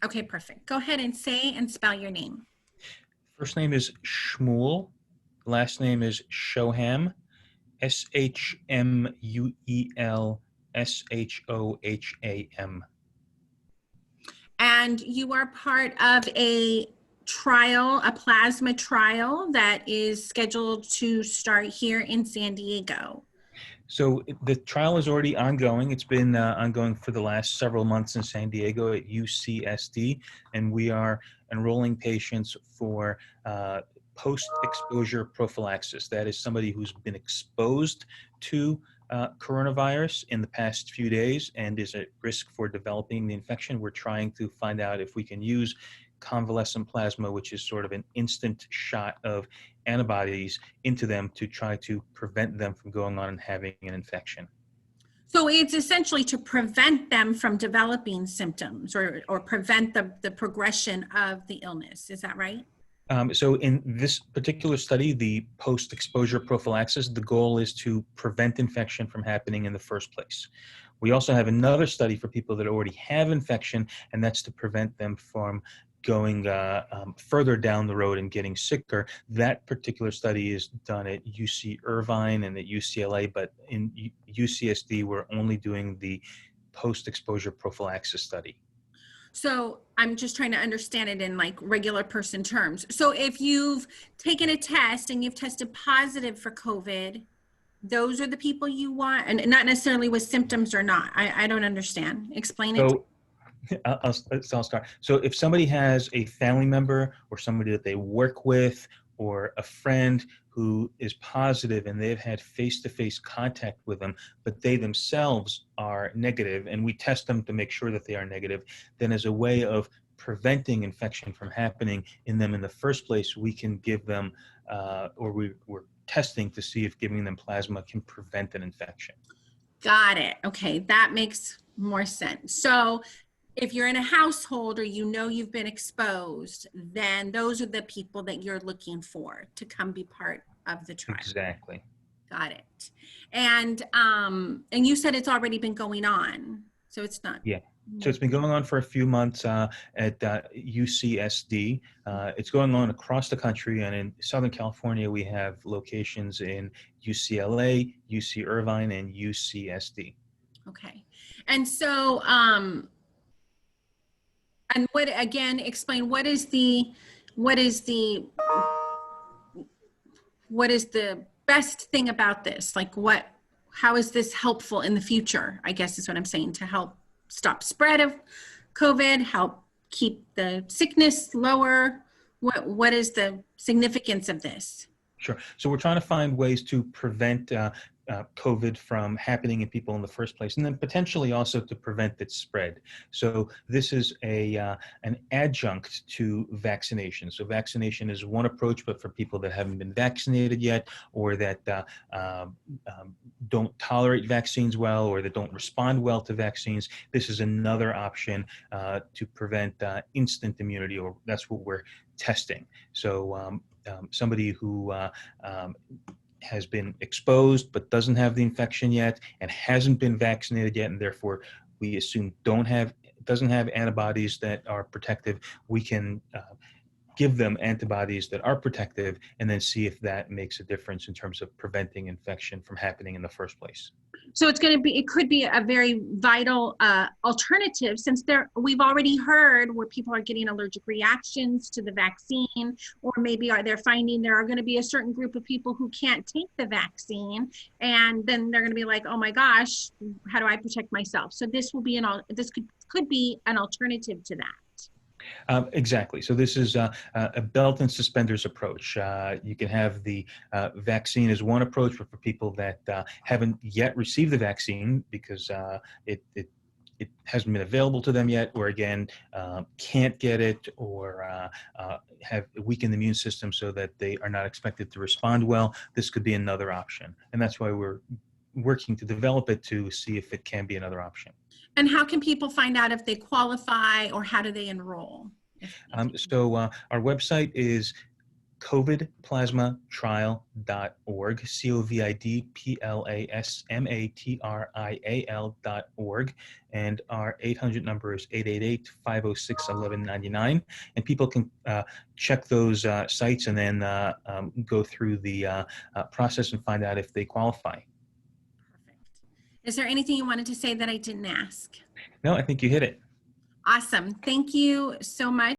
Okay, perfect. Go ahead and say and spell your name. First name is Shmuel. Last name is Shoham. Shmuel Shom. And you are part of a trial, a plasma trial that is scheduled to start here in San Diego. So the trial is already ongoing. It's been ongoing for the last several months in San Diego at UCSD, and we are enrolling patients for post-exposure prophylaxis. That is somebody who's been exposed to coronavirus in the past few days and is at risk for developing the infection. We're trying to find out if we can use convalescent plasma, which is sort of an instant shot of antibodies into them to try to prevent them from going on and having an infection. So it's essentially to prevent them from developing symptoms or prevent the progression of the illness. Is that right? So in this particular study, the post-exposure prophylaxis, the goal is to prevent infection from happening in the first place. We also have another study for people that already have infection, and that's to prevent them from going further down the road and getting sicker. That particular study is done at UC Irvine and at UCLA, but in UCSD, we're only doing the post-exposure prophylaxis study. So I'm just trying to understand it in like regular person terms. So if you've taken a test and you've tested positive for COVID, those are the people you want, and not necessarily with symptoms or not. I don't understand. Explain it. So I'll start. So if somebody has a family member or somebody that they work with or a friend who is positive and they've had face-to-face contact with them, but they themselves are negative, and we test them to make sure that they are negative, then as a way of preventing infection from happening in them in the first place, we can give them, we're testing to see if giving them plasma can prevent an infection. Got it. Okay, that makes more sense. So if you're in a household or you know you've been exposed, then those are the people that you're looking for to come be part of the trial. Exactly. Got it. And you said it's already been going on, so it's not. Yeah. So it's been going on for a few months at UCSD. It's going on across the country, and in Southern California, we have locations in UCLA, UC Irvine, and UCSD. Okay. And so, and what, again, explain what is the best thing about this? Like how is this helpful in the future? I guess is what I'm saying, to help stop spread of COVID, help keep the sickness lower. What is the significance of this? Sure. So we're trying to find ways to prevent COVID from happening in people in the first place, and then potentially also to prevent its spread. So this is an adjunct to vaccination. So vaccination is one approach, but for people that haven't been vaccinated yet, or that don't tolerate vaccines well, or that don't respond well to vaccines, this is another option to prevent instant immunity, or that's what we're testing. So somebody who has been exposed but doesn't have the infection yet and hasn't been vaccinated yet, and therefore we assume doesn't have antibodies that are protective, we can give them antibodies that are protective and then see if that makes a difference in terms of preventing infection from happening in the first place. So it could be a very vital alternative, since we've already heard where people are getting allergic reactions to the vaccine, or maybe they're finding there are going to be a certain group of people who can't take the vaccine, and then they're going to be like, oh my gosh, how do I protect myself? So this could be an alternative to that. Exactly. So this is a belt and suspenders approach. You can have the vaccine as one approach, but for people that haven't yet received the vaccine because it hasn't been available to them yet, or again, can't get it, or have weakened immune system so that they are not expected to respond well, this could be another option. And that's why we're working to develop it to see if it can be another option. And how can people find out if they qualify, or how do they enroll? So our website is covidplasmatrial.org, covidplasmatrial.org, and our 800 number is 888-506-1199. And people can check those sites and then go through the process and find out if they qualify. Perfect. Is there anything you wanted to say that I didn't ask? No, I think you hit it. Awesome. Thank you so much.